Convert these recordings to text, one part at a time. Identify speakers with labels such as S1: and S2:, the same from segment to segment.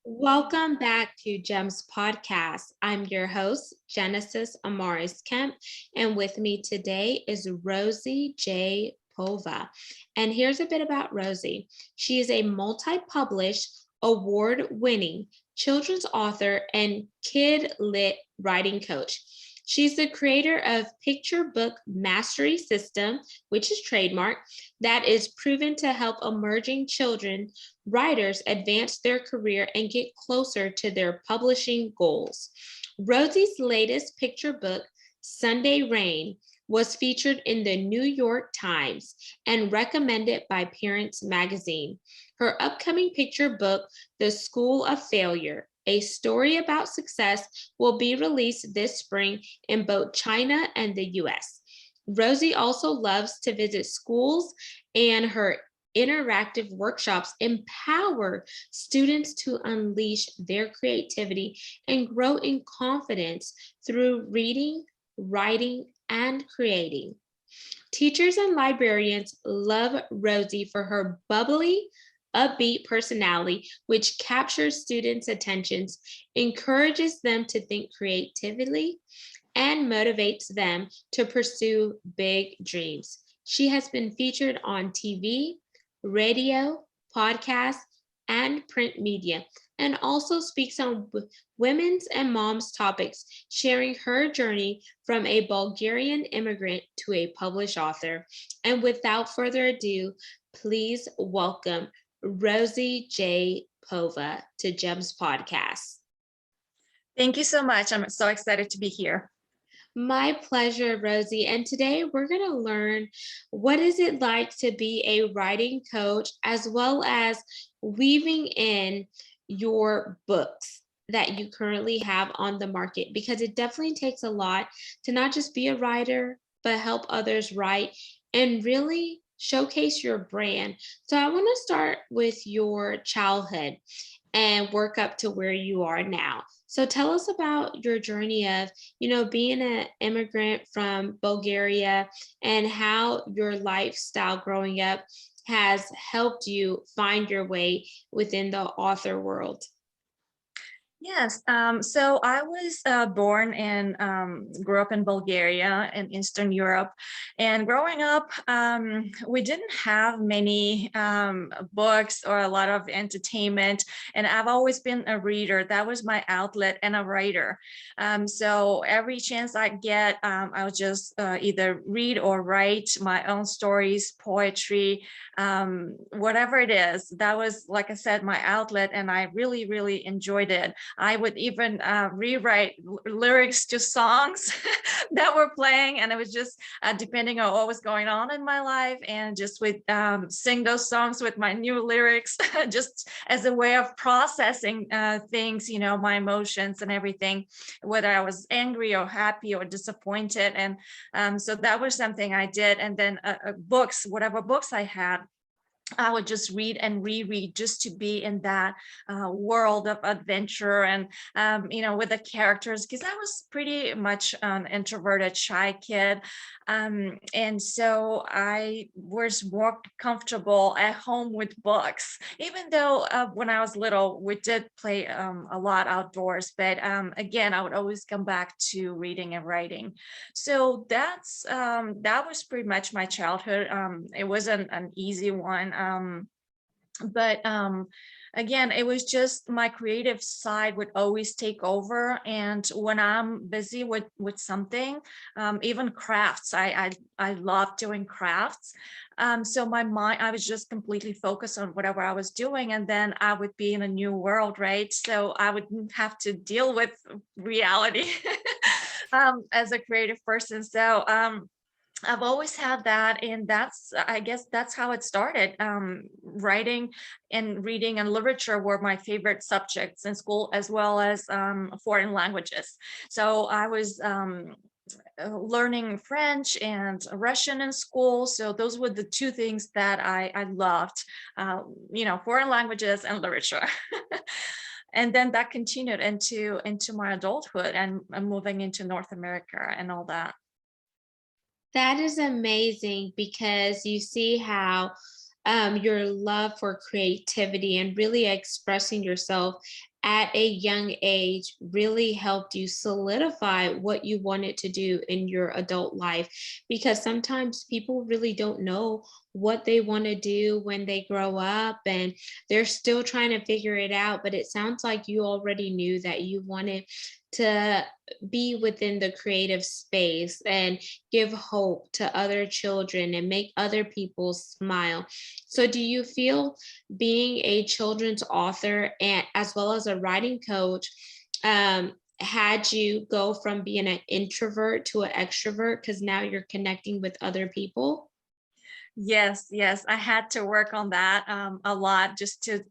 S1: Welcome back to Gems Podcast. I'm your host, Genesis Amaris Kemp, and with me today is Rosie J. Pova. And here's a bit about Rosie. She is a multi-published, award-winning children's author and kid lit writing coach. She's the creator of Picture Book Mastery System, which is trademark, that is proven to help emerging children writers advance their career and get closer to their publishing goals. Rosie's latest picture book, Sunday Rain, was featured in the New York Times and recommended by Parents Magazine. Her upcoming picture book, The School of Failure, a story about success, will be released this spring in both China and the US. Rosie also loves to visit schools, and her interactive workshops empower students to unleash their creativity and grow in confidence through reading, writing, and creating. Teachers and librarians love Rosie for her bubbly, upbeat personality, which captures students' attentions, encourages them to think creatively, and motivates them to pursue big dreams. She has been featured on TV, radio, podcasts, and print media, and also speaks on women's and moms topics, sharing her journey from a Bulgarian immigrant to a published author. And without further ado, please welcome Rosie J. Pova to Gems Podcast.
S2: Thank you so much. I'm so excited to be here.
S1: My pleasure, Rosie. And today we're going to learn what is it like to be a writing coach, as well as weaving in your books that you currently have on the market, because it definitely takes a lot to not just be a writer, but help others write and really showcase your brand. So I want to start with your childhood and work up to where you are now. So tell us about your journey of, being an immigrant from Bulgaria and how your lifestyle growing up has helped you find your way within the author world.
S2: Yes, so I was born and grew up in Bulgaria in Eastern Europe. And growing up, we didn't have many books or a lot of entertainment. And I've always been a reader. That was my outlet, and a writer. So every chance I get, I would just either read or write my own stories, poetry, whatever it is. That was, like I said, my outlet, and I really, really enjoyed it. I would even rewrite lyrics to songs that were playing, and it was just depending on what was going on in my life, and just would sing those songs with my new lyrics, just as a way of processing things, my emotions and everything, whether I was angry or happy or disappointed. And so that was something I did. And then books, whatever books I had, I would just read and reread, just to be in that world of adventure and, with the characters, because I was pretty much an introverted, shy kid. And so I was more comfortable at home with books, even though when I was little, we did play a lot outdoors. But again, I would always come back to reading and writing. So that was pretty much my childhood. It wasn't an easy one. But again, it was just my creative side would always take over. And when I'm busy with something, even crafts, I love doing crafts. So my mind, I was just completely focused on whatever I was doing, and then I would be in a new world, right? So I wouldn't have to deal with reality as a creative person. So I've always had that, and I guess that's how it started. Writing and reading and literature were my favorite subjects in school, as well as foreign languages. So I was learning French and Russian in school. So those were the two things that I loved, foreign languages and literature. And then that continued into my adulthood and moving into North America and all that.
S1: That is amazing, because you see how your love for creativity and really expressing yourself at a young age really helped you solidify what you wanted to do in your adult life, because sometimes people really don't know what they want to do when they grow up, and they're still trying to figure it out. But it sounds like you already knew that you wanted to be within the creative space and give hope to other children and make other people smile. So do you feel being a children's author and as well as a writing coach had you go from being an introvert to an extrovert because now you're connecting with other people?
S2: Yes, yes, I had to work on that a lot just to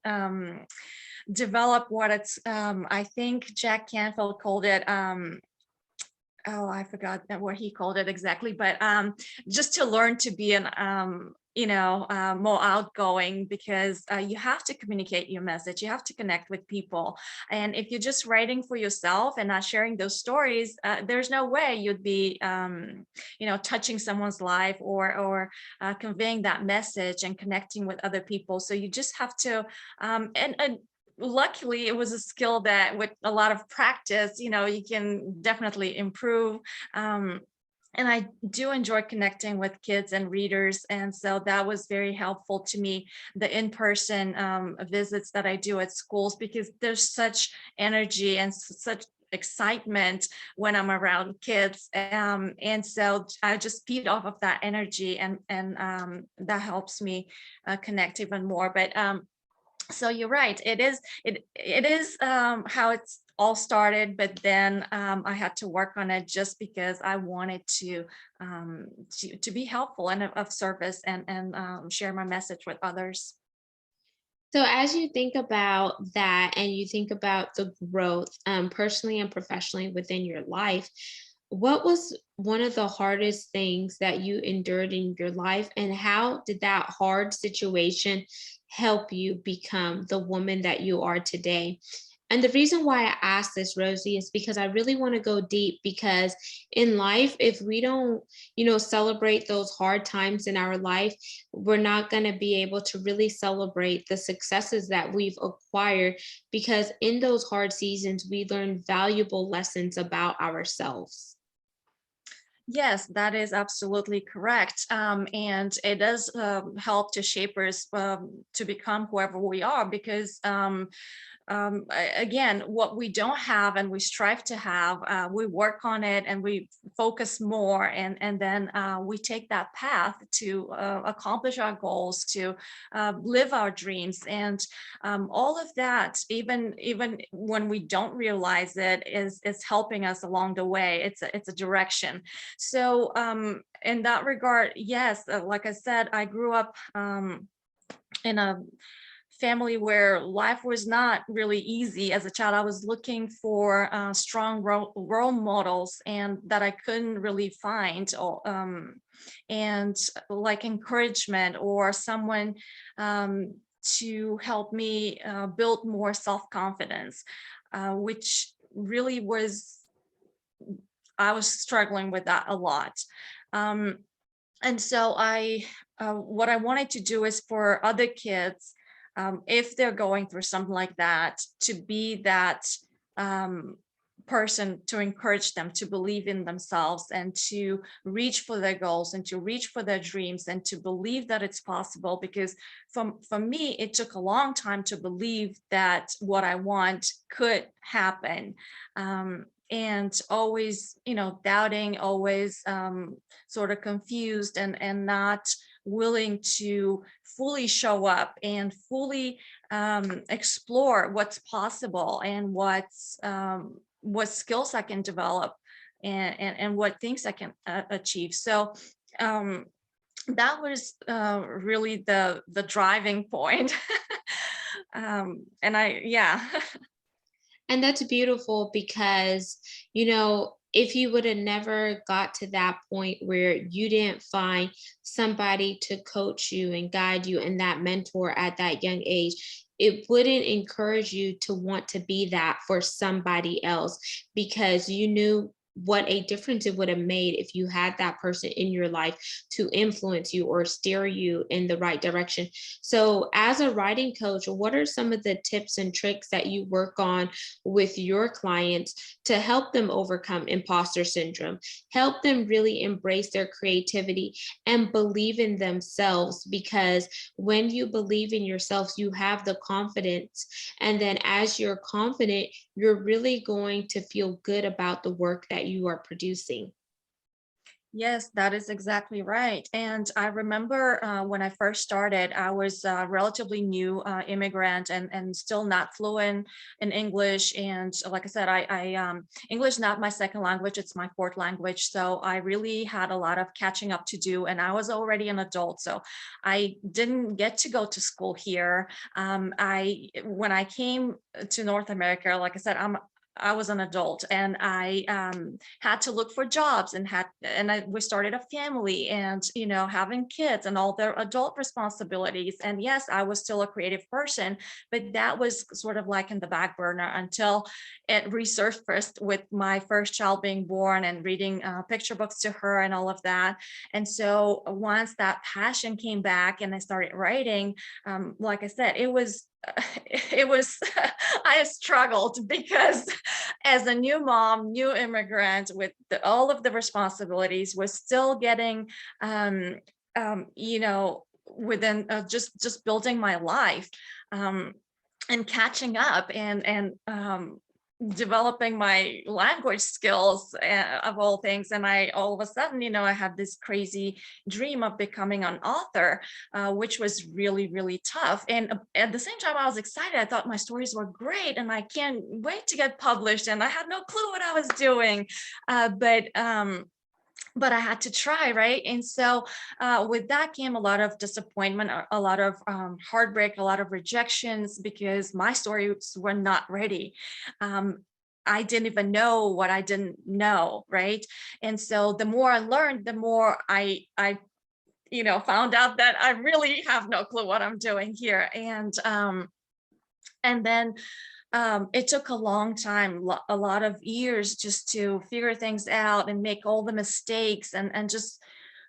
S2: develop what it's. I think Jack Canfield called it. Oh, I forgot what he called it exactly, but just to learn to be an more outgoing, because you have to communicate your message, you have to connect with people, and if you're just writing for yourself and not sharing those stories, there's no way you'd be touching someone's life or conveying that message and connecting with other people. So you just have to and luckily it was a skill that with a lot of practice, you can definitely improve. And I do enjoy connecting with kids and readers, and so that was very helpful to me, the in-person visits that I do at schools, because there's such energy and such excitement when I'm around kids, and so I just feed off of that energy, and that helps me connect even more. But so you're right, it is how it's all started, but then I had to work on it just because I wanted to be helpful and of service, and share my message with others.
S1: So as you think about that and you think about the growth personally and professionally within your life, what was one of the hardest things that you endured in your life, and how did that hard situation help you become the woman that you are today? And the reason why I asked this, Rosie, is because I really want to go deep, because in life, if we don't, celebrate those hard times in our life, we're not going to be able to really celebrate the successes that we've acquired, because in those hard seasons, we learn valuable lessons about ourselves.
S2: Yes, that is absolutely correct. And it does help to shape us to become whoever we are, because again, what we don't have and we strive to have, we work on it and we focus more, and then we take that path to accomplish our goals, to live our dreams, and all of that, even when we don't realize it, is helping us along the way. It's a direction. So in that regard, yes, like I said, I grew up in a family where life was not really easy. As a child, I was looking for strong role models, and that I couldn't really find, and like encouragement or someone to help me build more self-confidence, which really was, I was struggling with that a lot. Um, and so what I wanted to do is for other kids, if they're going through something like that, to be that um, person to encourage them to believe in themselves and to reach for their goals and to reach for their dreams and to believe that it's possible. Because for me, it took a long time to believe that what I want could happen. And always, doubting, always sort of confused, and not willing to fully show up and fully explore what's possible, and what skills I can develop, and what things I can achieve. So um, that was really the driving point. And yeah.
S1: And that's beautiful because, if you would have never got to that point where you didn't find somebody to coach you and guide you and that mentor at that young age, it wouldn't encourage you to want to be that for somebody else, because you knew what a difference it would have made if you had that person in your life to influence you or steer you in the right direction. So, as a writing coach, what are some of the tips and tricks that you work on with your clients to help them overcome imposter syndrome, help them really embrace their creativity and believe in themselves? Because when you believe in yourself, you have the confidence. And then, as you're confident, you're really going to feel good about the work that you are producing.
S2: Yes, that is exactly right. And I remember when I first started, I was a relatively new immigrant and still not fluent in English. And like I said, English is not my second language; it's my fourth language. So I really had a lot of catching up to do. And I was already an adult, so I didn't get to go to school here. I When I came to North America, like I said, I was an adult, and I had to look for jobs, we started a family, and having kids and all their adult responsibilities. And yes, I was still a creative person, but that was sort of like in the back burner until it resurfaced with my first child being born and reading picture books to her and all of that. And so once that passion came back and I started writing, like I said, it was I struggled because as a new mom, new immigrant with all of the responsibilities, was still getting, within just building my life, um, and catching up and developing my language skills, of all things. And I all of a sudden, I had this crazy dream of becoming an author, which was really, really tough. And at the same time, I was excited. I thought my stories were great and I can't wait to get published. And I had no clue what I was doing. But I had to try, right? And so with that came a lot of disappointment, a lot of heartbreak, a lot of rejections, because my stories were not ready. I didn't even know what I didn't know, right? And so the more I learned, the more I found out that I really have no clue what I'm doing here. And then it took a long time, a lot of years, just to figure things out and make all the mistakes and just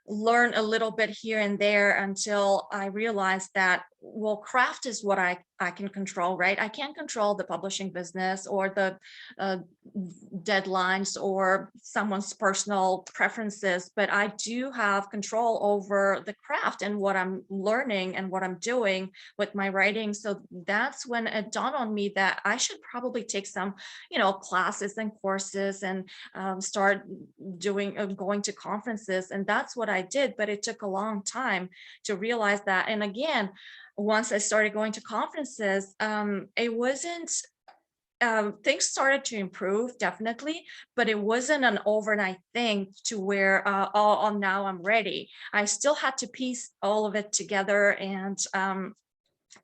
S2: learn a little bit here and there until I realized that, well, craft is what I can control, right? I can't control the publishing business or the uh, deadlines or someone's personal preferences, but I do have control over the craft and what I'm learning and what I'm doing with my writing. So that's when it dawned on me that I should probably take some, classes and courses and start going to conferences. And that's what I did, but it took a long time to realize that. And again, once I started going to conferences, it wasn't things started to improve, definitely, but it wasn't an overnight thing to where, oh, now I'm ready. I still had to piece all of it together and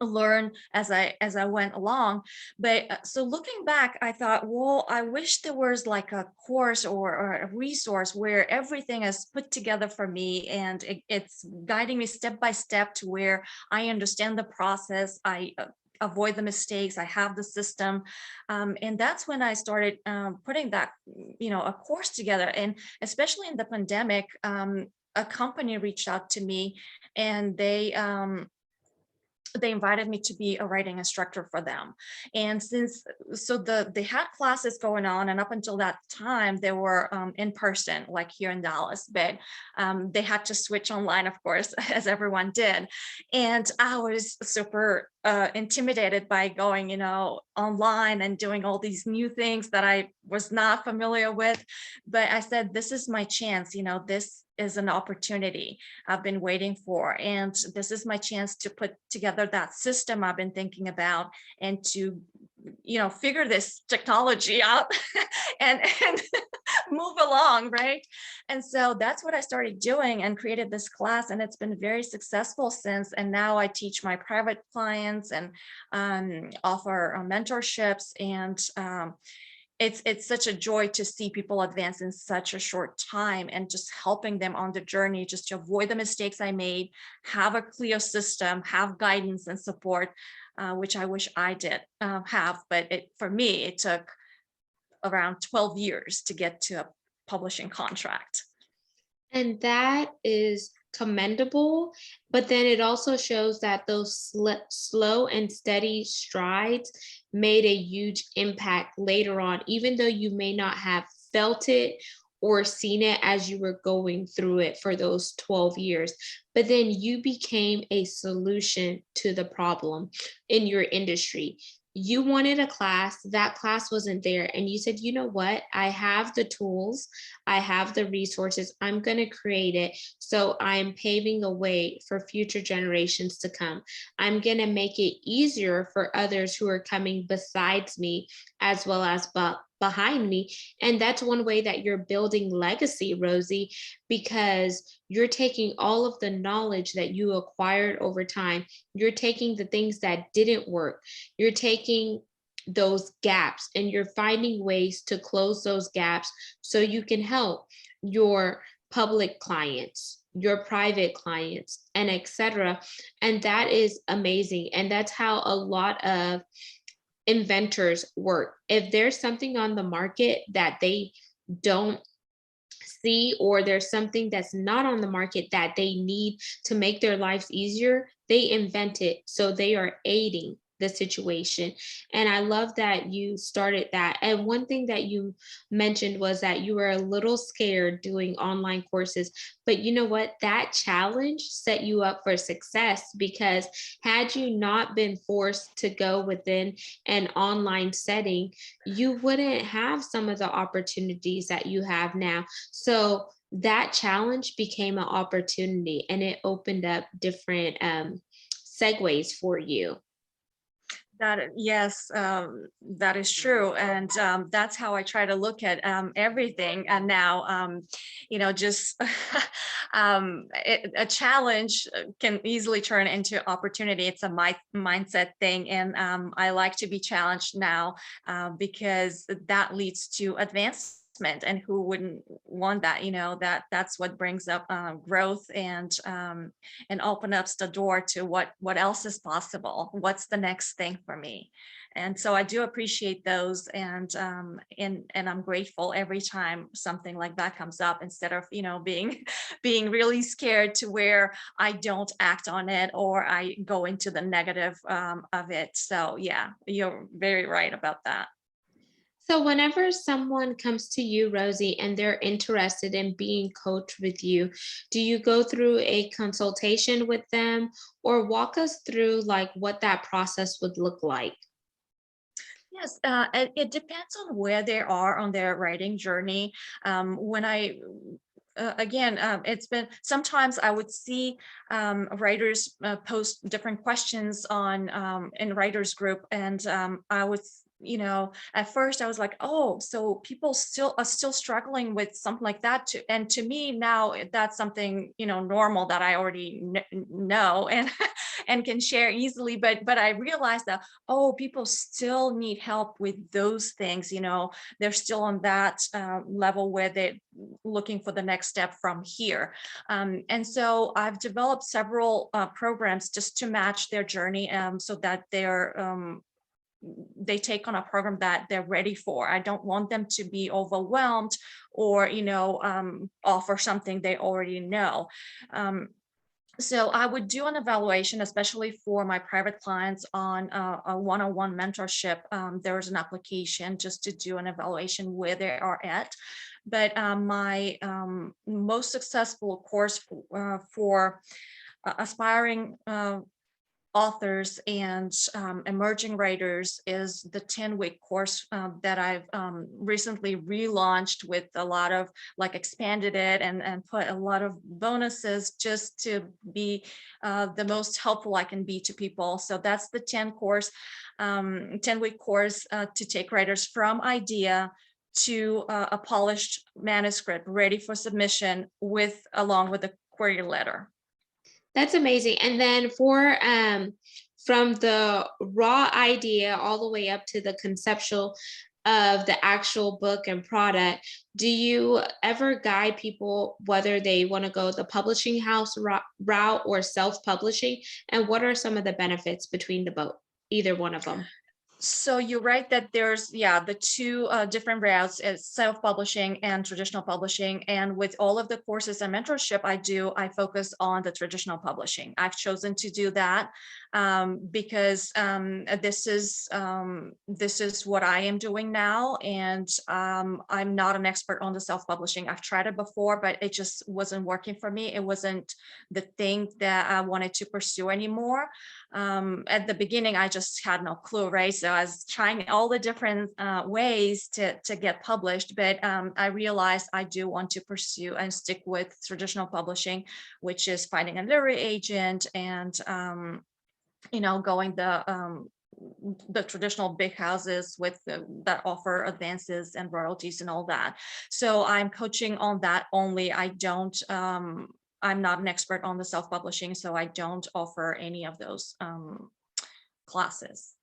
S2: learn as I went along. But so looking back, I thought, well, I wish there was like a course or a resource where everything is put together for me, and it's guiding me step by step to where I understand the process. I avoid the mistakes. I have the system. And that's when I started putting that, a course together. And especially in the pandemic, a company reached out to me, and they invited me to be a writing instructor for them. And they had classes going on, and up until that time they were in person, like here in Dallas, but they had to switch online, of course, as everyone did. And I was super intimidated by going, online and doing all these new things that I was not familiar with. But I said, this is my chance. This is an opportunity I've been waiting for. And this is my chance to put together that system I've been thinking about, and to, figure this technology out and move along, right? And so that's what I started doing and created this class, and it's been very successful since. And now I teach my private clients and offer mentorships, and it's such a joy to see people advance in such a short time, and just helping them on the journey, just to avoid the mistakes I made, have a clear system, have guidance and support, which I wish I did have. But for me, it took around 12 years to get to publishing contract.
S1: And that is commendable, but then it also shows that those slow and steady strides made a huge impact later on, even though you may not have felt it or seen it as you were going through it for those 12 years. But then you became a solution to the problem in your industry. You wanted a class, that class wasn't there, and you said, you know what? I have the tools, I have the resources, I'm going to create it. So I'm paving a way for future generations to come. I'm going to make it easier for others who are coming besides me, as well as behind me. And that's one way that you're building legacy, Rosie, because you're taking all of the knowledge that you acquired over time. You're taking the things that didn't work. You're taking those gaps and you're finding ways to close those gaps so you can help your public clients, your private clients, and etc. And that is amazing. And that's how a lot of inventors work. If there's something on the market that they don't see, or there's something that's not on the market that they need to make their lives easier, they invent it. So they are aiding the situation. And I love that you started that. And one thing that you mentioned was that you were a little scared doing online courses, but you know what? That challenge set you up for success, because had you not been forced to go within an online setting, you wouldn't have some of the opportunities that you have now. So that challenge became an opportunity and it opened up different segues for you.
S2: Yes, that is true, and that's how I try to look at everything. And now, just a challenge can easily turn into opportunity. It's a mindset thing, and I like to be challenged now because that leads to advancement. And who wouldn't want that? That's what brings up growth and open up the door to what else is possible. What's the next thing for me? And so I do appreciate those, and I'm grateful every time something like that comes up, instead of being being really scared to where I don't act on it or I go into the negative of it. So yeah, you're very right about that.
S1: So, whenever someone comes to you, Rosie, and they're interested in being coached with you, do you go through a consultation with them, or walk us through like what that process would look like?
S2: Yes, it depends on where they are on their writing journey. When I again, it's been sometimes I would see writers post different questions on in writers group, and I would, at first I was like, oh, so people still are still struggling with something like that too. And to me now, that's something normal that I already know and and can share easily. But I realized that, oh, people still need help with those things. They're still on that level where they're looking for the next step from here. And so I've developed several programs just to match their journey, so that they take on a program that they're ready for. I don't want them to be overwhelmed or offer something they already know. So I would do an evaluation, especially for my private clients, on a one-on-one mentorship. There's an application just to do an evaluation where they are at. But my most successful course for aspiring authors and emerging writers is the 10-week course that I've recently relaunched, with a lot of expanded it and put a lot of bonuses just to be the most helpful I can be to people. So that's the 10-week course to take writers from idea to a polished manuscript ready for submission, along with a query letter.
S1: That's amazing. And then for from the raw idea all the way up to the conceptual of the actual book and product, do you ever guide people whether they want to go the publishing house route or self-publishing? And what are some of the benefits between the both, either one of them?
S2: So you're right that there's, the two different routes is self-publishing and traditional publishing. And with all of the courses and mentorship I do, I focus on the traditional publishing. I've chosen to do that because this is what I am doing now. And I'm not an expert on the self-publishing. I've tried it before, but it just wasn't working for me. It wasn't the thing that I wanted to pursue anymore. At the beginning, I just had no clue, right? So I was trying all the different ways to get published, but I realized I do want to pursue and stick with traditional publishing, which is finding a literary agent and going the traditional big houses with that offer advances and royalties and all that. So I'm coaching on that only. I don't I'm not an expert on the self-publishing, so I don't offer any of those classes.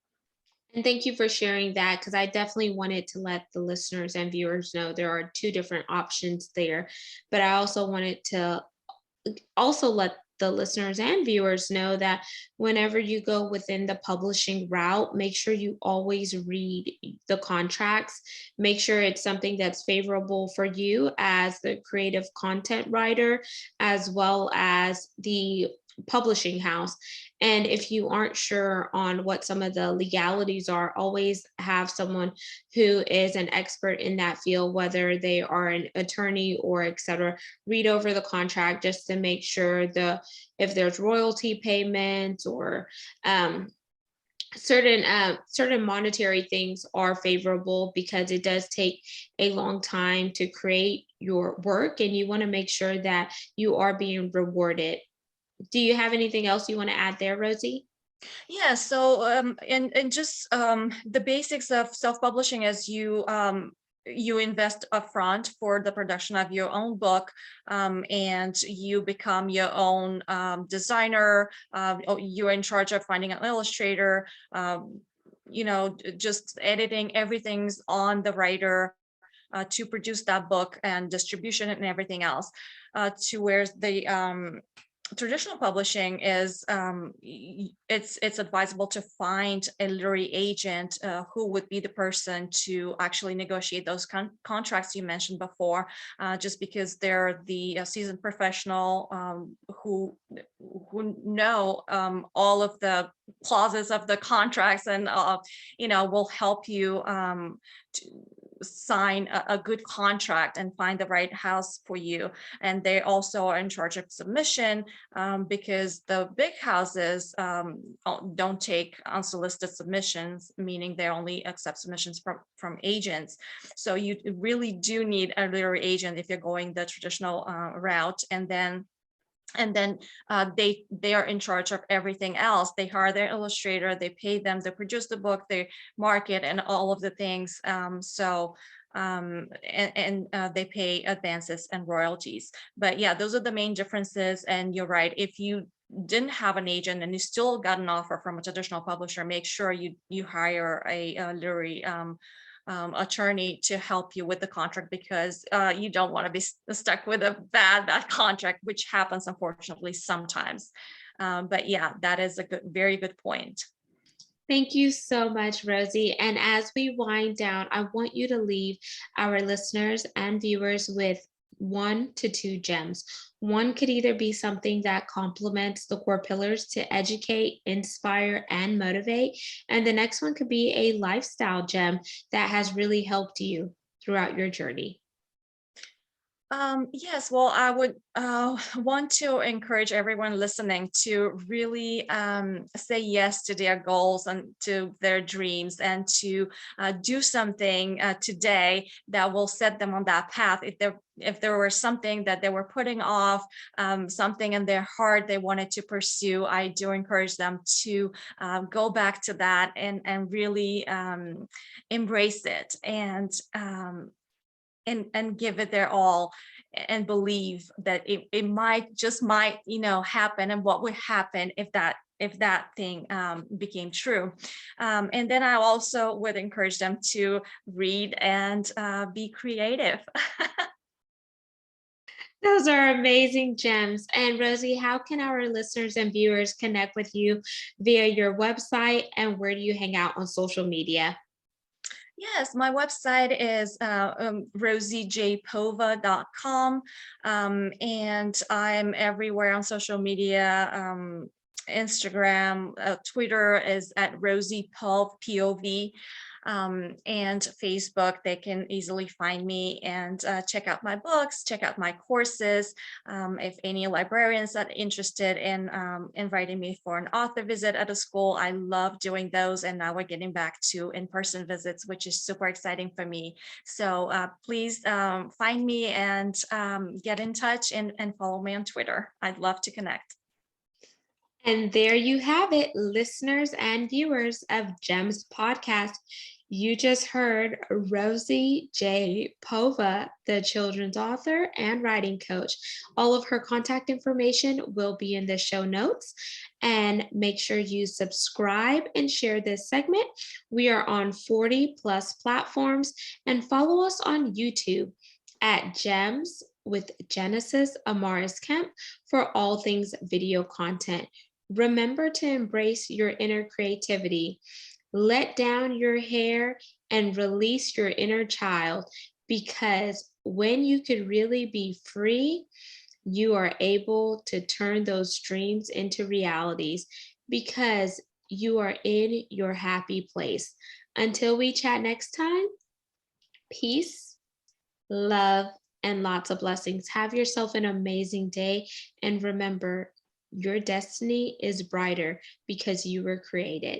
S1: And thank you for sharing that, because I definitely wanted to let the listeners and viewers know there are two different options there. But I also wanted to also let the listeners and viewers know that whenever you go within the publishing route, make sure you always read the contracts. Make sure it's something that's favorable for you as the creative content writer, as well as the publishing house. And if you aren't sure on what some of the legalities are, always have someone who is an expert in that field, whether they are an attorney or etc. Read over the contract just to make sure if there's royalty payments or certain monetary things are favorable, because it does take a long time to create your work and you want to make sure that you are being rewarded. Do you have anything else you want to add there, Rosie?
S2: Yeah, so and just the basics of self-publishing is you invest upfront for the production of your own book, and you become your own designer. You're in charge of finding an illustrator, just editing, everything's on the writer to produce that book and distribution and everything else. To where the traditional publishing is it's advisable to find a literary agent who would be the person to actually negotiate those contracts you mentioned before, just because they're the seasoned professional who know all of the clauses of the contracts and will help you to sign a good contract and find the right house for you. And they also are in charge of submission, because the big houses don't take unsolicited submissions, meaning they only accept submissions from agents. So you really do need a literary agent if you're going the traditional route. And then they are in charge of everything else. They hire their illustrator, they pay them, they produce the book, they market and all of the things. They pay advances and royalties. But yeah, those are the main differences. And you're right, if you didn't have an agent and you still got an offer from a traditional publisher, make sure you hire a literary attorney to help you with the contract, because you don't want to be stuck with a bad contract, which happens unfortunately sometimes. But yeah, that is a very good point.
S1: Thank you so much, Rosie. And as we wind down, I want you to leave our listeners and viewers with 1 to 2 gems. One could either be something that complements the core pillars to educate, inspire, and motivate. And the next one could be a lifestyle gem that has really helped you throughout your journey.
S2: Yes, well, I would want to encourage everyone listening to really say yes to their goals and to their dreams, and to do something today that will set them on that path. If there was something that they were putting off, something in their heart they wanted to pursue, I do encourage them to go back to that and really embrace it, and give it their all, and believe that it might happen. And what would happen if that thing became true. And then I also would encourage them to read and be creative.
S1: Those are amazing gems. And Rosie, how can our listeners and viewers connect with you via your website, and where do you hang out on social media?
S2: Yes, my website is rosiejpova.com. And I'm everywhere on social media. Instagram, Twitter is at Rosie Pov, POV, and Facebook. They can easily find me and check out my books, check out my courses. If any librarians are interested in inviting me for an author visit at a school, I love doing those. And now we're getting back to in-person visits, which is super exciting for me. So please find me and get in touch and follow me on Twitter. I'd love to connect.
S1: And there you have it, listeners and viewers of GEMS podcast. You just heard Rosie J. Pova, the children's author and writing coach. All of her contact information will be in the show notes. And make sure you subscribe and share this segment. We are on 40 plus platforms, and follow us on YouTube at GEMS with Genesis Amaris Kemp for all things video content. Remember to embrace your inner creativity. Let down your hair and release your inner child, because when you could really be free, you are able to turn those dreams into realities because you are in your happy place. Until we chat next time, peace, love, and lots of blessings. Have yourself an amazing day. And remember, your destiny is brighter because you were created.